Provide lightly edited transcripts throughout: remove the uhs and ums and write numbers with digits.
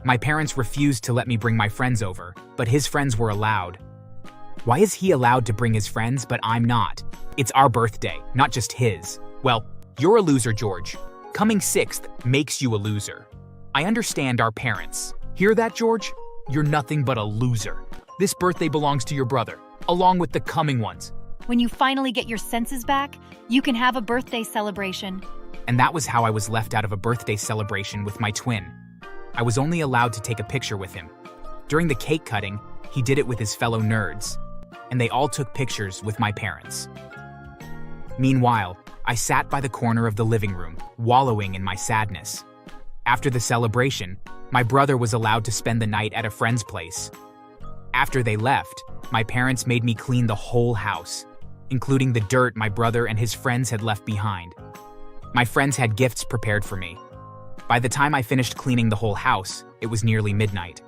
My parents refused to let me bring my friends over, but his friends were allowed. Why is he allowed to bring his friends, but I'm not? It's our birthday, not just his. Well, you're a loser, George. Coming sixth makes you a loser. I understand our parents. Hear that, George? You're nothing but a loser. This birthday belongs to your brother, along with the coming ones. When you finally get your senses back, you can have a birthday celebration. And that was how I was left out of a birthday celebration with my twin. I was only allowed to take a picture with him. During the cake cutting, he did it with his fellow nerds, and they all took pictures with my parents. Meanwhile, I sat by the corner of the living room, wallowing in my sadness. After the celebration, my brother was allowed to spend the night at a friend's place. After they left, my parents made me clean the whole house, including the dirt my brother and his friends had left behind. My friends had gifts prepared for me. By the time I finished cleaning the whole house, it was nearly midnight.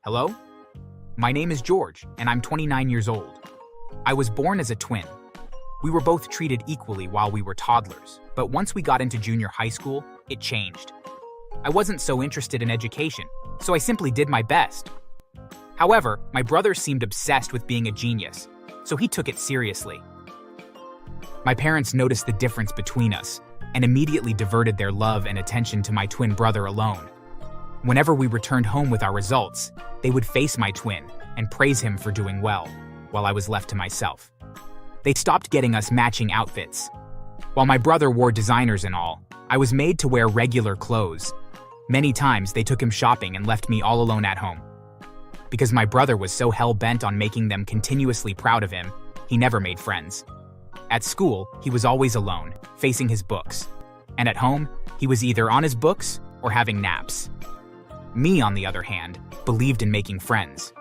Hello? My name is George, and I'm 29 years old. I was born as a twin. We were both treated equally while we were toddlers, but once we got into junior high school, it changed. I wasn't so interested in education, so I simply did my best. However, my brother seemed obsessed with being a genius, so he took it seriously. My parents noticed the difference between us and immediately diverted their love and attention to my twin brother alone. Whenever we returned home with our results, they would face my twin and praise him for doing well, while I was left to myself. They stopped getting us matching outfits. While my brother wore designers and all, I was made to wear regular clothes. Many times they took him shopping and left me all alone at home. Because my brother was so hell-bent on making them continuously proud of him, he never made friends. At school, he was always alone, facing his books. And at home, he was either on his books or having naps. Me, on the other hand, believed in making friends.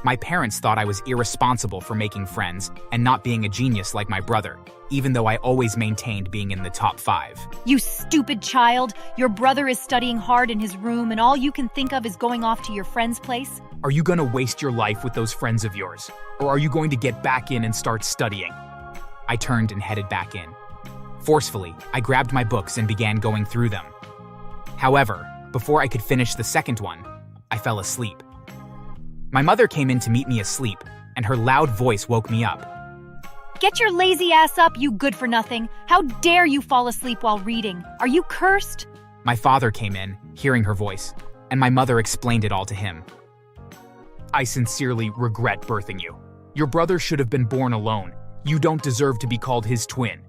My parents thought I was irresponsible for making friends and not being a genius like my brother, even though I always maintained being in the top 5. You stupid child! Your brother is studying hard in his room and all you can think of is going off to your friend's place? Are you gonna waste your life with those friends of yours? Or are you going to get back in and start studying? I turned and headed back in. Forcefully, I grabbed my books and began going through them. However, before I could finish the second one, I fell asleep. My mother came in to meet me asleep, and her loud voice woke me up. Get your lazy ass up, you good-for-nothing! How dare you fall asleep while reading? Are you cursed? My father came in, hearing her voice, and my mother explained it all to him. I sincerely regret birthing you. Your brother should have been born alone. You don't deserve to be called his twin.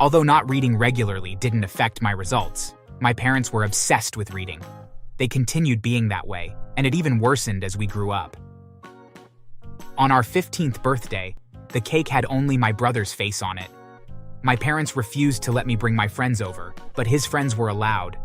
Although not reading regularly didn't affect my results, my parents were obsessed with reading. They continued being that way, and it even worsened as we grew up. On our 15th birthday, the cake had only my brother's face on it. My parents refused to let me bring my friends over, but his friends were allowed.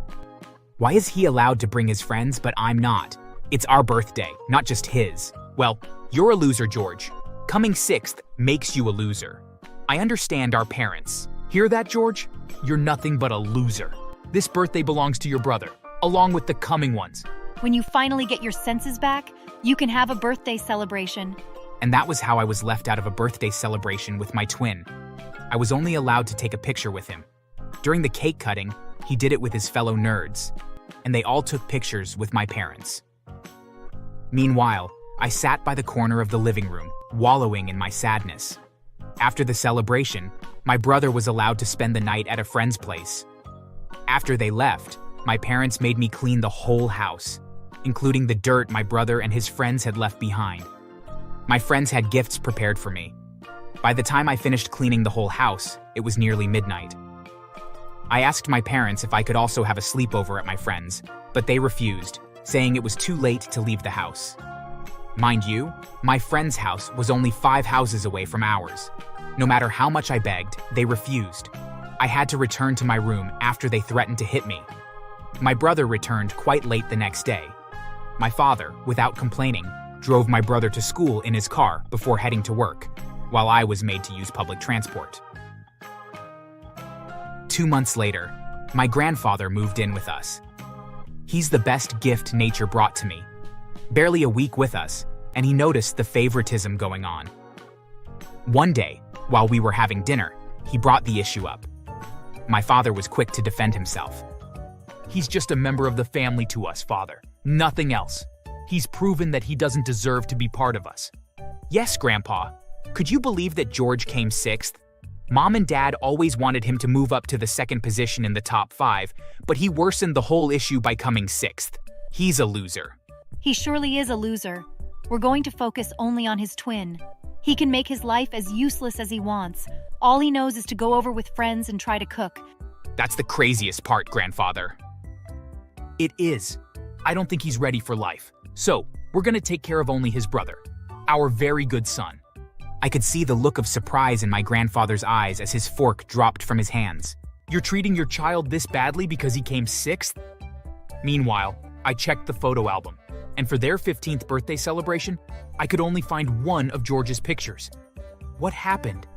Why is he allowed to bring his friends, but I'm not? It's our birthday, not just his. Well, you're a loser, George. Coming sixth makes you a loser. I understand our parents. Hear that, George? You're nothing but a loser. This birthday belongs to your brother, along with the coming ones. When you finally get your senses back, you can have a birthday celebration. And that was how I was left out of a birthday celebration with my twin. I was only allowed to take a picture with him. During the cake cutting, he did it with his fellow nerds, and they all took pictures with my parents. Meanwhile, I sat by the corner of the living room, wallowing in my sadness. After the celebration, my brother was allowed to spend the night at a friend's place. After they left, my parents made me clean the whole house, including the dirt my brother and his friends had left behind. My friends had gifts prepared for me. By the time I finished cleaning the whole house, it was nearly midnight. I asked my parents if I could also have a sleepover at my friend's, but they refused, saying it was too late to leave the house. Mind you, my friend's house was only 5 houses away from ours. No matter how much I begged, they refused. I had to return to my room after they threatened to hit me. My brother returned quite late the next day. My father, without complaining, drove my brother to school in his car before heading to work, while I was made to use public transport. 2 months later, my grandfather moved in with us. He's the best gift nature brought to me. Barely a week with us, and he noticed the favoritism going on. One day, while we were having dinner, he brought the issue up. My father was quick to defend himself. He's just a member of the family to us, Father. Nothing else. He's proven that he doesn't deserve to be part of us. Yes, Grandpa. Could you believe that George came 6th? Mom and Dad always wanted him to move up to the 2nd position in the top 5, but he worsened the whole issue by coming 6th. He's a loser. He surely is a loser. We're going to focus only on his twin. He can make his life as useless as he wants. All he knows is to go over with friends and try to cook. That's the craziest part, Grandfather. It is. I don't think he's ready for life. So, we're gonna take care of only his brother, our very good son. I could see the look of surprise in my grandfather's eyes as his fork dropped from his hands. You're treating your child this badly because he came 6th? Meanwhile, I checked the photo album, and for their 15th birthday celebration, I could only find one of George's pictures. What happened?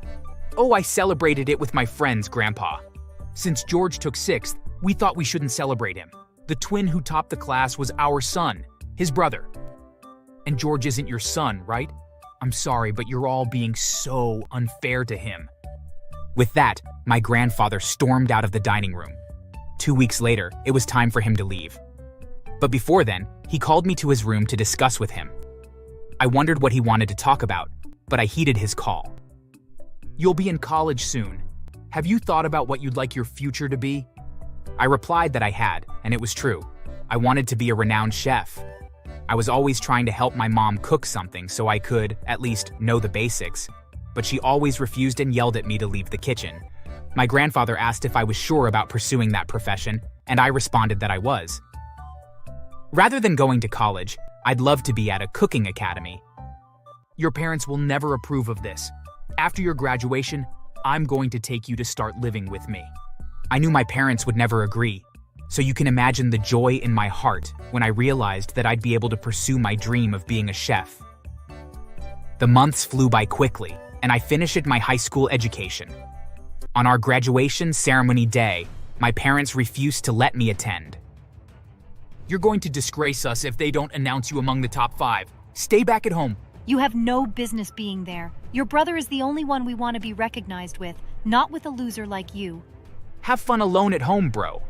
Oh, I celebrated it with my friends, Grandpa. Since George took 6th, we thought we shouldn't celebrate him. The twin who topped the class was our son, his brother. And George isn't your son, right? I'm sorry, but you're all being so unfair to him. With that, my grandfather stormed out of the dining room. 2 weeks later, it was time for him to leave. But before then, he called me to his room to discuss with him. I wondered what he wanted to talk about, but I heeded his call. You'll be in college soon. Have you thought about what you'd like your future to be? I replied that I had, and it was true. I wanted to be a renowned chef. I was always trying to help my mom cook something so I could, at least, know the basics, but she always refused and yelled at me to leave the kitchen. My grandfather asked if I was sure about pursuing that profession, and I responded that I was. Rather than going to college, I'd love to be at a cooking academy. Your parents will never approve of this. After your graduation, I'm going to take you to start living with me. I knew my parents would never agree, so you can imagine the joy in my heart when I realized that I'd be able to pursue my dream of being a chef. The months flew by quickly, and I finished my high school education. On our graduation ceremony day, my parents refused to let me attend. You're going to disgrace us if they don't announce you among the top 5. Stay back at home. You have no business being there. Your brother is the only one we want to be recognized with, not with a loser like you. Have fun alone at home, bro.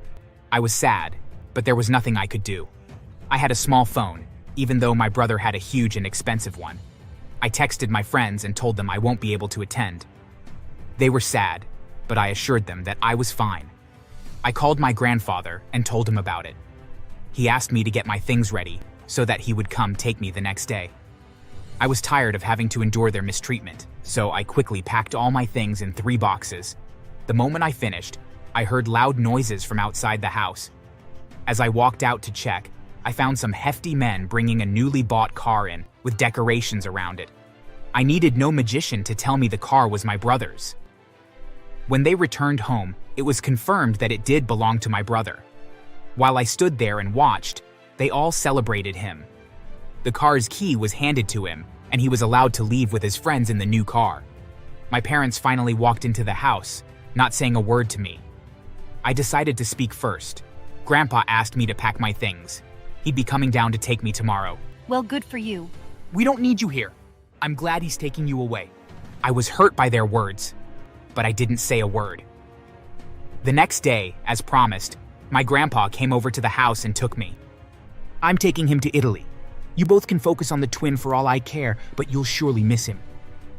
I was sad, but there was nothing I could do. I had a small phone, even though my brother had a huge and expensive one. I texted my friends and told them I won't be able to attend. They were sad, but I assured them that I was fine. I called my grandfather and told him about it. He asked me to get my things ready so that he would come take me the next day. I was tired of having to endure their mistreatment, so I quickly packed all my things in 3 boxes. The moment I finished, I heard loud noises from outside the house. As I walked out to check, I found some hefty men bringing a newly bought car in with decorations around it. I needed no magician to tell me the car was my brother's. When they returned home, it was confirmed that it did belong to my brother. While I stood there and watched, they all celebrated him. The car's key was handed to him, and he was allowed to leave with his friends in the new car. My parents finally walked into the house, not saying a word to me. I decided to speak first. Grandpa asked me to pack my things. He'd be coming down to take me tomorrow. Well, good for you. We don't need you here. I'm glad he's taking you away. I was hurt by their words, but I didn't say a word. The next day, as promised, my grandpa came over to the house and took me. I'm taking him to Italy. You both can focus on the twin for all I care, but you'll surely miss him.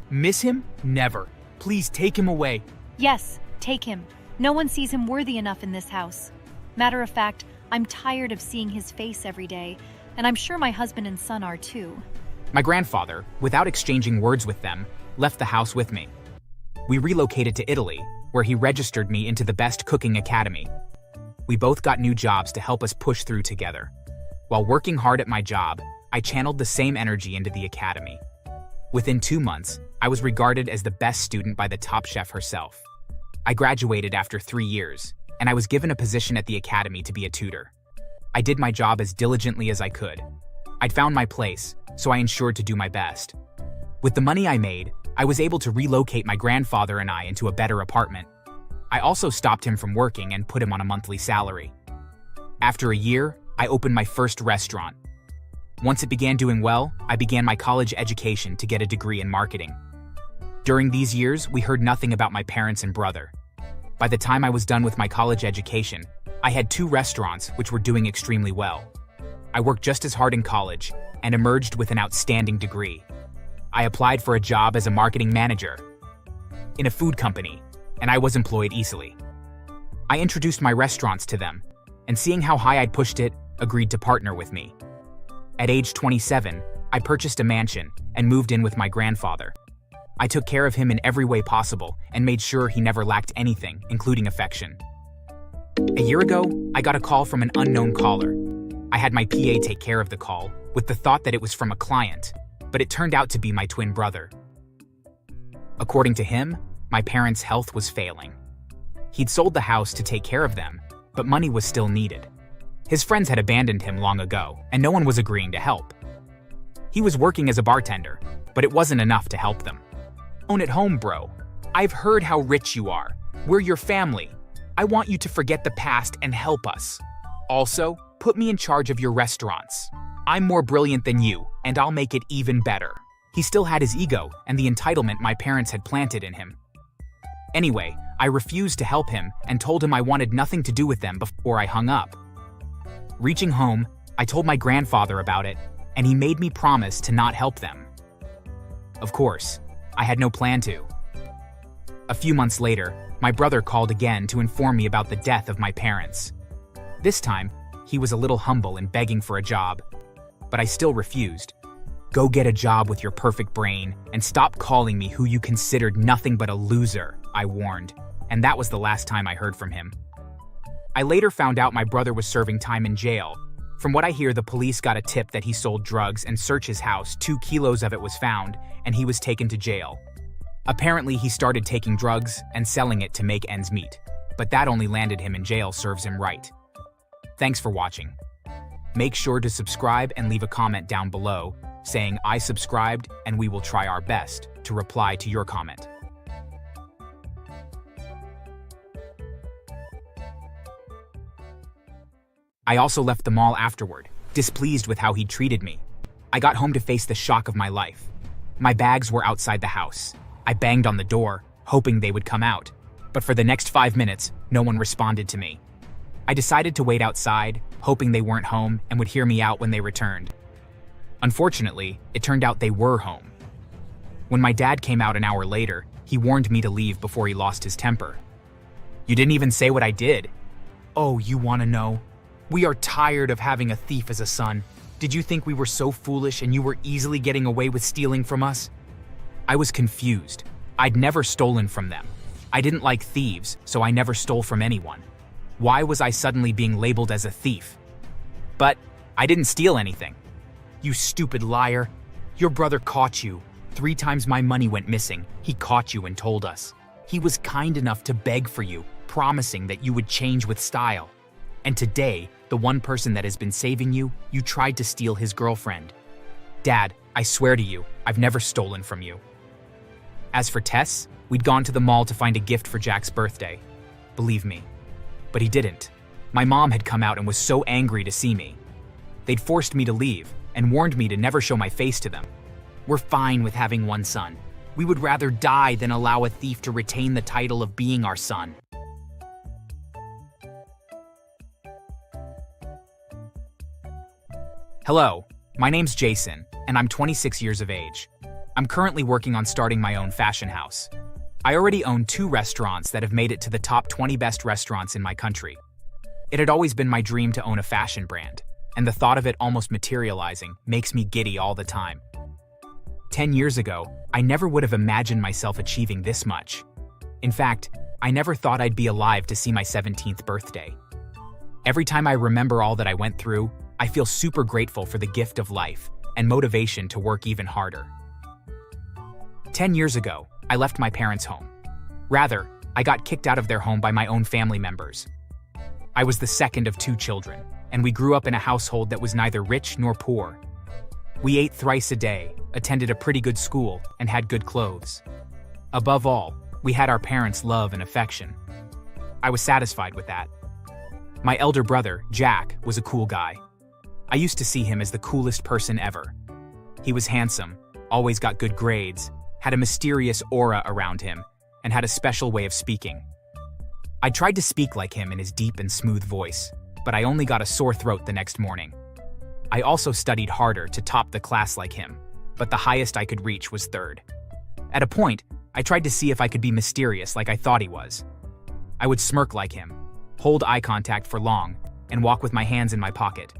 Miss him? Never. Please take him away. Yes, take him. No one sees him worthy enough in this house. Matter of fact, I'm tired of seeing his face every day, and I'm sure my husband and son are too. My grandfather, without exchanging words with them, left the house with me. We relocated to Italy, where he registered me into the best cooking academy. We both got new jobs to help us push through together. While working hard at my job, I channeled the same energy into the academy. Within 2 months, I was regarded as the best student by the top chef herself. I graduated after 3 years, and I was given a position at the academy to be a tutor. I did my job as diligently as I could. I'd found my place, so I ensured to do my best. With the money I made, I was able to relocate my grandfather and I into a better apartment. I also stopped him from working and put him on a monthly salary. After a year, I opened my first restaurant. Once it began doing well, I began my college education to get a degree in marketing. During these years, we heard nothing about my parents and brother. By the time I was done with my college education, I had 2 restaurants which were doing extremely well. I worked just as hard in college and emerged with an outstanding degree. I applied for a job as a marketing manager in a food company, and I was employed easily. I introduced my restaurants to them, and seeing how high I'd pushed it, agreed to partner with me. At age 27, I purchased a mansion and moved in with my grandfather. I took care of him in every way possible and made sure he never lacked anything, including affection. A year ago, I got a call from an unknown caller. I had my PA take care of the call, with the thought that it was from a client, but it turned out to be my twin brother. According to him, my parents' health was failing. He'd sold the house to take care of them, but money was still needed. His friends had abandoned him long ago, and no one was agreeing to help. He was working as a bartender, but it wasn't enough to help them. Own it home, bro. I've heard how rich you are. We're your family. I want you to forget the past and help us. Also, put me in charge of your restaurants. I'm more brilliant than you, and I'll make it even better. He still had his ego and the entitlement my parents had planted in him. Anyway, I refused to help him and told him I wanted nothing to do with them before I hung up. Reaching home, I told my grandfather about it, and he made me promise to not help them. Of course, I had no plan to. A few months later, my brother called again to inform me about the death of my parents. This time, he was a little humble and begging for a job, but I still refused. Go get a job with your perfect brain and stop calling me who you considered nothing but a loser, I warned, and that was the last time I heard from him. I later found out my brother was serving time in jail. From what I hear, the police got a tip that he sold drugs and searched his house. 2 kilos of it was found, and he was taken to jail. Apparently, he started taking drugs and selling it to make ends meet, but that only landed him in jail serves him right. Thanks for watching. Make sure to subscribe and leave a comment down below saying I subscribed, and we will try our best to reply to your comment. I also left the mall afterward, displeased with how he'd treated me. I got home to face the shock of my life. My bags were outside the house. I banged on the door, hoping they would come out, but for the next 5 minutes, no one responded to me. I decided to wait outside, hoping they weren't home and would hear me out when they returned. Unfortunately, it turned out they were home. When my dad came out an hour later, he warned me to leave before he lost his temper. You didn't even say what I did. Oh, you want to know? We are tired of having a thief as a son. Did you think we were so foolish and you were easily getting away with stealing from us? I was confused. I'd never stolen from them. I didn't like thieves, so I never stole from anyone. Why was I suddenly being labeled as a thief? But I didn't steal anything. You stupid liar. Your brother caught you. 3 times my money went missing. He caught you and told us. He was kind enough to beg for you, promising that you would change with style. And today, the one person that has been saving you, you tried to steal his girlfriend. Dad, I swear to you, I've never stolen from you. As for Tess, we'd gone to the mall to find a gift for Jack's birthday. Believe me. But he didn't. My mom had come out and was so angry to see me. They'd forced me to leave and warned me to never show my face to them. We're fine with having one son. We would rather die than allow a thief to retain the title of being our son. Hello, my name's Jason, and I'm 26 years of age. I'm currently working on starting my own fashion house. I already own 2 restaurants that have made it to the top 20 best restaurants in my country. It had always been my dream to own a fashion brand, and the thought of it almost materializing makes me giddy all the time. 10 years ago, I never would have imagined myself achieving this much. In fact, I never thought I'd be alive to see my 17th birthday. Every time I remember all that I went through, I feel super grateful for the gift of life and motivation to work even harder. 10 years ago, I left my parents' home. Rather, I got kicked out of their home by my own family members. I was the second of 2 children, and we grew up in a household that was neither rich nor poor. We ate thrice a day, attended a pretty good school, and had good clothes. Above all, we had our parents' love and affection. I was satisfied with that. My elder brother, Jack, was a cool guy. I used to see him as the coolest person ever. He was handsome, always got good grades, had a mysterious aura around him, and had a special way of speaking. I tried to speak like him in his deep and smooth voice, but I only got a sore throat the next morning. I also studied harder to top the class like him, but the highest I could reach was third. At a point, I tried to see if I could be mysterious like I thought he was. I would smirk like him, hold eye contact for long, and walk with my hands in my pocket.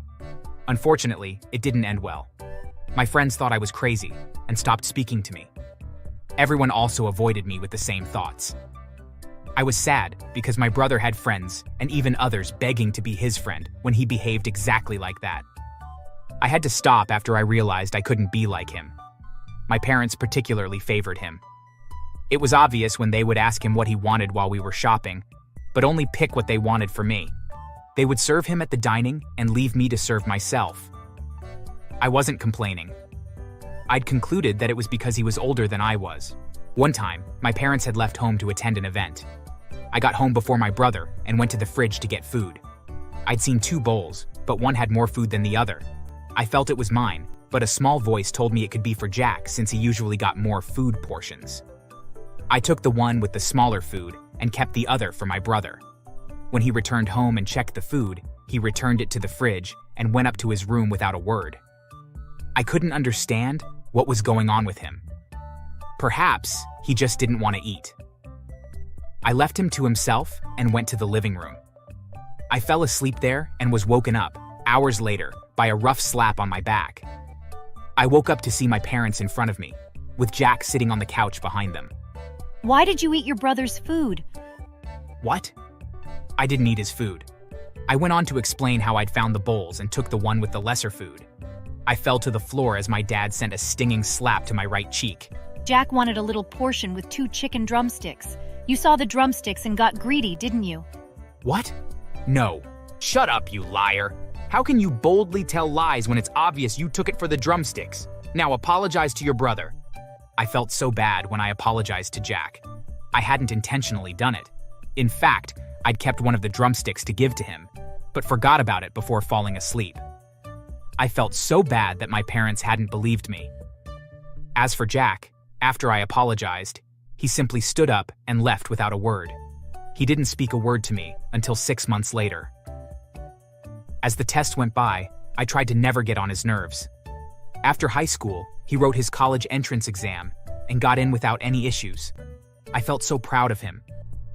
Unfortunately, it didn't end well. My friends thought I was crazy and stopped speaking to me. Everyone also avoided me with the same thoughts. I was sad because my brother had friends and even others begging to be his friend when he behaved exactly like that. I had to stop after I realized I couldn't be like him. My parents particularly favored him. It was obvious when they would ask him what he wanted while we were shopping, but only pick what they wanted for me. They would serve him at the dining and leave me to serve myself. I wasn't complaining. I'd concluded that it was because he was older than I was. One time, my parents had left home to attend an event. I got home before my brother and went to the fridge to get food. I'd seen 2 bowls, but one had more food than the other. I felt it was mine, but a small voice told me it could be for Jack since he usually got more food portions. I took the one with the smaller food and kept the other for my brother. When he returned home and checked the food, he returned it to the fridge and went up to his room without a word. I couldn't understand what was going on with him. Perhaps he just didn't want to eat. I left him to himself and went to the living room. I fell asleep there and was woken up, hours later, by a rough slap on my back. I woke up to see my parents in front of me, with Jack sitting on the couch behind them. Why did you eat your brother's food? What? I didn't eat his food. I went on to explain how I'd found the bowls and took the one with the lesser food. I fell to the floor as my dad sent a stinging slap to my right cheek. Jack wanted a little portion with 2 chicken drumsticks. You saw the drumsticks and got greedy, didn't you? What? No. Shut up, you liar. How can you boldly tell lies when it's obvious you took it for the drumsticks? Now apologize to your brother. I felt so bad when I apologized to Jack. I hadn't intentionally done it. In fact, I'd kept one of the drumsticks to give to him, but forgot about it before falling asleep. I felt so bad that my parents hadn't believed me. As for Jack, after I apologized, he simply stood up and left without a word. He didn't speak a word to me until 6 months later. As the test went by, I tried to never get on his nerves. After high school, he wrote his college entrance exam and got in without any issues. I felt so proud of him.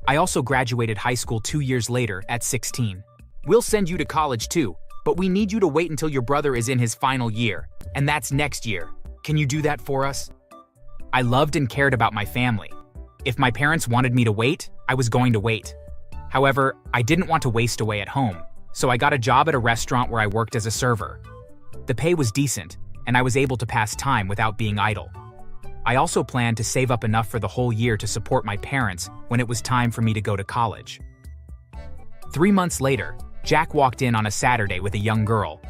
I also graduated high school 2 years later at 16. We'll send you to college too, but we need you to wait until your brother is in his final year, and that's next year. Can you do that for us? I loved and cared about my family. If my parents wanted me to wait, I was going to wait. However, I didn't want to waste away at home, so I got a job at a restaurant where I worked as a server. The pay was decent, and I was able to pass time without being idle. I also planned to save up enough for the whole year to support my parents when it was time for me to go to college. 3 months later, Jack walked in on a Saturday with a young girl.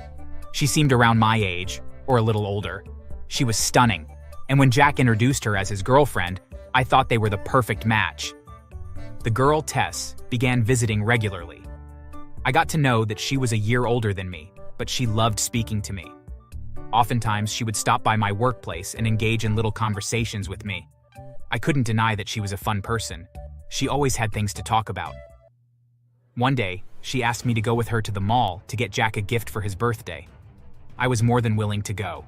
She seemed around my age, or a little older. She was stunning, and when Jack introduced her as his girlfriend, I thought they were the perfect match. The girl, Tess, began visiting regularly. I got to know that she was a year older than me, but she loved speaking to me. Oftentimes, she would stop by my workplace and engage in little conversations with me. I couldn't deny that she was a fun person. She always had things to talk about. One day, she asked me to go with her to the mall to get Jack a gift for his birthday. I was more than willing to go.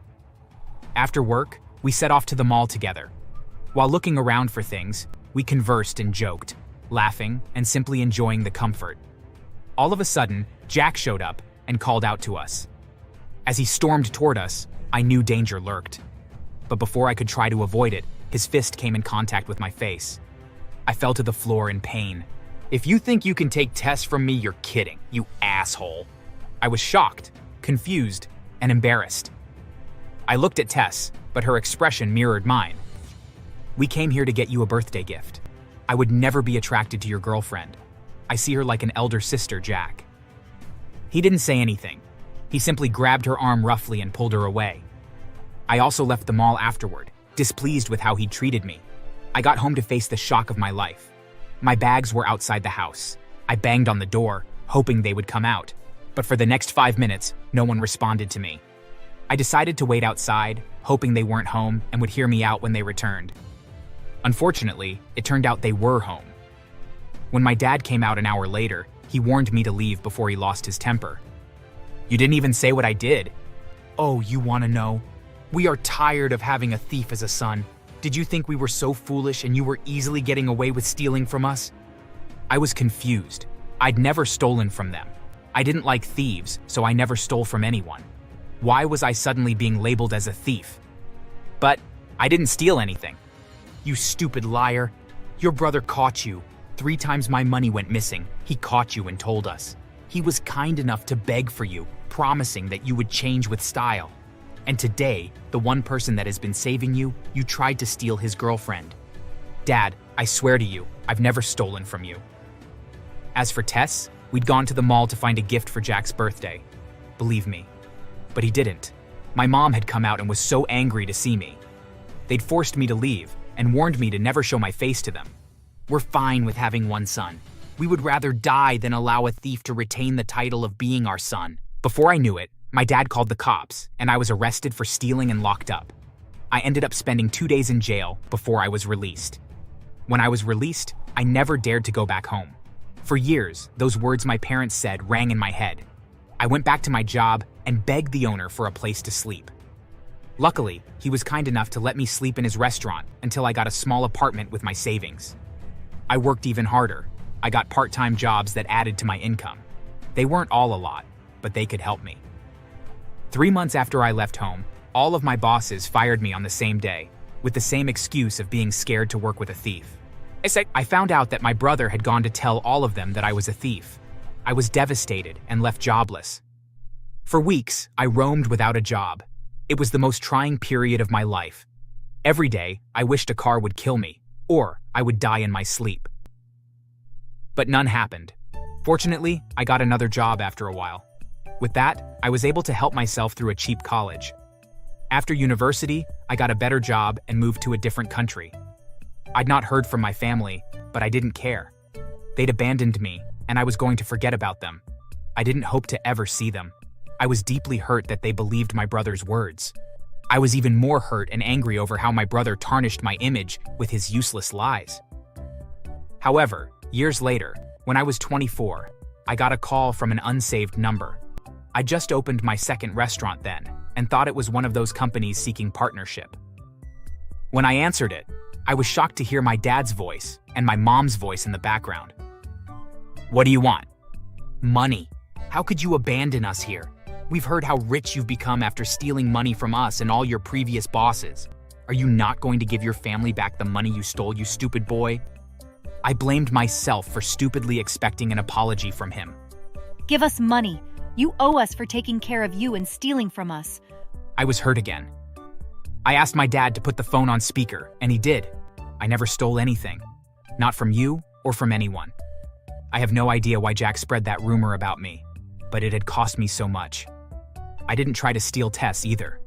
After work, we set off to the mall together. While looking around for things, we conversed and joked, laughing and simply enjoying the comfort. All of a sudden, Jack showed up and called out to us. As he stormed toward us, I knew danger lurked. But before I could try to avoid it, his fist came in contact with my face. I fell to the floor in pain. "If you think you can take Tess from me, you're kidding, you asshole." I was shocked, confused, and embarrassed. I looked at Tess, but her expression mirrored mine. "We came here to get you a birthday gift. I would never be attracted to your girlfriend. I see her like an elder sister, Jack." He didn't say anything. He simply grabbed her arm roughly and pulled her away. I also left the mall afterward, displeased with how he treated me. I got home to face the shock of my life. My bags were outside the house. I banged on the door, hoping they would come out. But for the next 5 minutes, no one responded to me. I decided to wait outside, hoping they weren't home and would hear me out when they returned. Unfortunately, it turned out they were home. When my dad came out an hour later, he warned me to leave before he lost his temper. You didn't even say what I did. Oh, you want to know? We are tired of having a thief as a son. Did you think we were so foolish and you were easily getting away with stealing from us? I was confused. I'd never stolen from them. I didn't like thieves, so I never stole from anyone. Why was I suddenly being labeled as a thief? But I didn't steal anything. You stupid liar. Your brother caught you. 3 times my money went missing. He caught you and told us. He was kind enough to beg for you, promising that you would change with style. And today, the one person that has been saving you, you tried to steal his girlfriend. Dad, I swear to you, I've never stolen from you. As for Tess, we'd gone to the mall to find a gift for Jack's birthday. Believe me. But he didn't. My mom had come out and was so angry to see me. They'd forced me to leave and warned me to never show my face to them. We're fine with having one son. We would rather die than allow a thief to retain the title of being our son. Before I knew it, my dad called the cops, and I was arrested for stealing and locked up. I ended up spending 2 days in jail before I was released. When I was released, I never dared to go back home. For years, those words my parents said rang in my head. I went back to my job and begged the owner for a place to sleep. Luckily, he was kind enough to let me sleep in his restaurant until I got a small apartment with my savings. I worked even harder. I got part-time jobs that added to my income. They weren't all a lot, but they could help me. 3 months after I left home, all of my bosses fired me on the same day, with the same excuse of being scared to work with a thief. I found out that my brother had gone to tell all of them that I was a thief. I was devastated and left jobless. For weeks, I roamed without a job. It was the most trying period of my life. Every day, I wished a car would kill me, or I would die in my sleep. But none happened. Fortunately, I got another job after a while. With that, I was able to help myself through a cheap college. After university, I got a better job and moved to a different country. I'd not heard from my family, but I didn't care. They'd abandoned me, and I was going to forget about them. I didn't hope to ever see them. I was deeply hurt that they believed my brother's words. I was even more hurt and angry over how my brother tarnished my image with his useless lies. However, years later, when I was 24, I got a call from an unsaved number. I just opened my second restaurant then, and thought it was one of those companies seeking partnership. When I answered it, I was shocked to hear my dad's voice and my mom's voice in the background. What do you want? Money. How could you abandon us here? We've heard how rich you've become after stealing money from us and all your previous bosses. Are you not going to give your family back the money you stole, you stupid boy? I blamed myself for stupidly expecting an apology from him. Give us money. You owe us for taking care of you and stealing from us. I was hurt again. I asked my dad to put the phone on speaker, and he did. I never stole anything. Not from you or from anyone. I have no idea why Jack spread that rumor about me, but it had cost me so much. I didn't try to steal Tess either.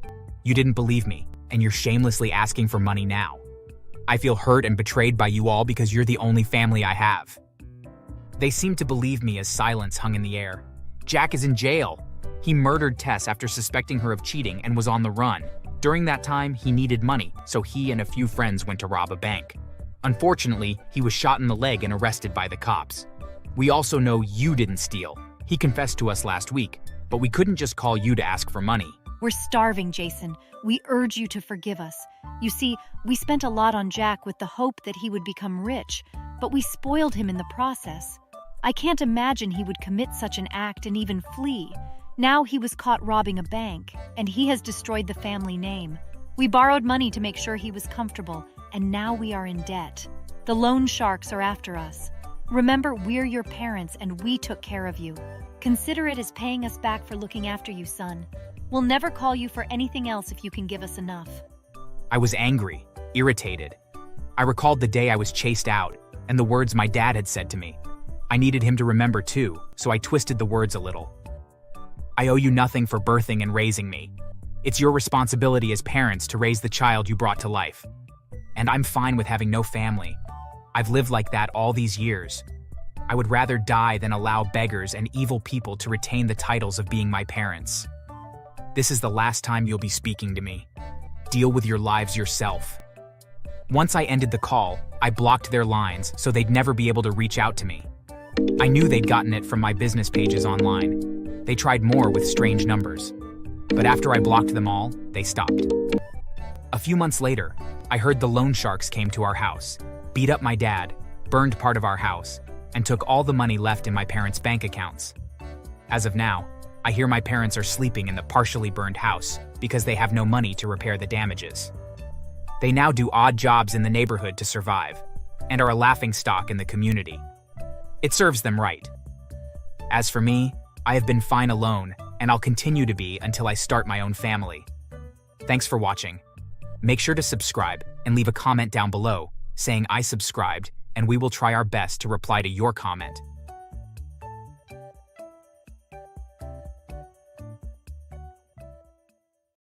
You didn't believe me, and you're shamelessly asking for money now. I feel hurt and betrayed by you all because you're the only family I have. They seemed to believe me as silence hung in the air. Jack is in jail. He murdered Tess after suspecting her of cheating and was on the run. During that time, he needed money, so he and a few friends went to rob a bank. Unfortunately, he was shot in the leg and arrested by the cops. We also know you didn't steal. He confessed to us last week, but we couldn't just call you to ask for money. We're starving, Jason. We urge you to forgive us. You see, we spent a lot on Jack with the hope that he would become rich, but we spoiled him in the process. I can't imagine he would commit such an act and even flee. Now he was caught robbing a bank, and he has destroyed the family name. We borrowed money to make sure he was comfortable, and now we are in debt. The loan sharks are after us. Remember, we're your parents and we took care of you. Consider it as paying us back for looking after you, son. We'll never call you for anything else if you can give us enough. I was angry, irritated. I recalled the day I was chased out and the words my dad had said to me. I needed him to remember too, so I twisted the words a little. I owe you nothing for birthing and raising me. It's your responsibility as parents to raise the child you brought to life. And I'm fine with having no family. I've lived like that all these years. I would rather die than allow beggars and evil people to retain the titles of being my parents. This is the last time you'll be speaking to me. Deal with your lives yourself. Once I ended the call, I blocked their lines so they'd never be able to reach out to me. I knew they'd gotten it from my business pages online. They tried more with strange numbers. But after I blocked them all, they stopped. A few months later, I heard the loan sharks came to our house, beat up my dad, burned part of our house, and took all the money left in my parents' bank accounts. As of now, I hear my parents are sleeping in the partially burned house because they have no money to repair the damages. They now do odd jobs in the neighborhood to survive, and are a laughingstock in the community. It serves them right. As for me, I have been fine alone, and I'll continue to be until I start my own family. Thanks for watching. Make sure to subscribe and leave a comment down below saying I subscribed, and we will try our best to reply to your comment.